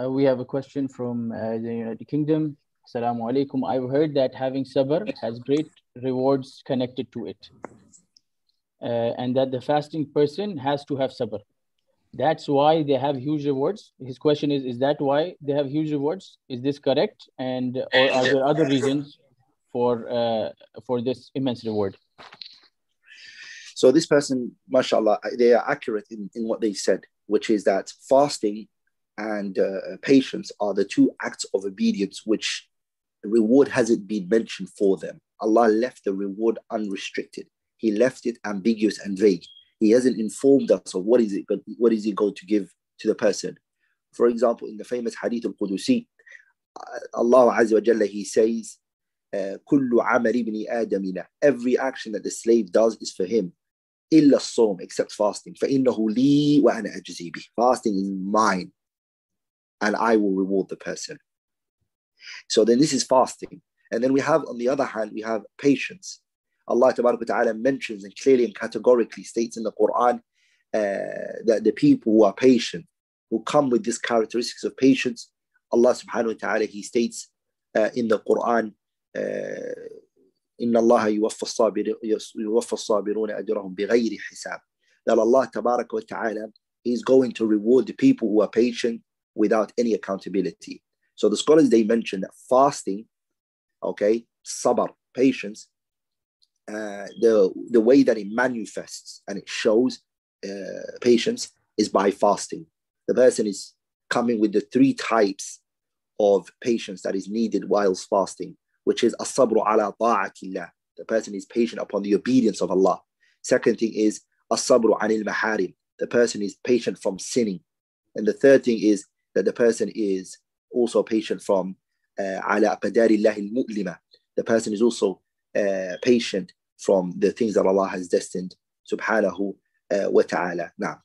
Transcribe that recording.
We have a question from the United Kingdom. Assalamu alaikum. I've heard that having sabr has great rewards connected to it, and that the fasting person has to have sabr. That's why they have huge rewards. His question is that why they have huge rewards? Is this correct? And or are there other reasons for this immense reward? So this person, mashallah, they are accurate in what they said, which is that fasting and patience are the two acts of obedience which reward hasn't been mentioned for them. Allah left the reward unrestricted. He left it ambiguous and vague. He hasn't informed us of what is he going to give to the person. For example, in the famous hadith al-Qudusi, Allah Azza wa Jalla, he says, كُلُّ عَمَلِ بْنِ آدَمِنَا, every action that the slave does is for him, إِلَّا الصَّوْمِ, except fasting. فَإِنَّهُ لِي وَأَنَا أَجْزِي بِهِ, fasting is mine, and I will reward the person. So then this is fasting. And then we have, on the other hand, we have patience. Allah Ta'ala mentions and clearly and categorically states in the Quran that the people who are patient, who come with these characteristics of patience, Allah Subhanahu wa Ta'ala, he states in the Quran, إِنَّ اللَّهَ يُوَفَّى الصَّابِرُونَ أَجْرَهُمْ بِغَيْرِ حِسَابٍ, that Allah Tabaraka wa Ta'ala is going to reward the people who are patient without any accountability. So the scholars, they mention that fasting, okay, sabr, patience, the way that it manifests and it shows patience is by fasting. The person is coming with the three types of patience that is needed whilst fasting, which is as-sabru ala ta'atillah. The person is patient upon the obedience of Allah. Second thing is as-sabru anil maharim. The person is patient from sinning. And the third thing is that the person is also patient from ala aqdarillahi al-mu'lima. The person is also patient from the things that Allah has destined, subhanahu wa ta'ala. Now.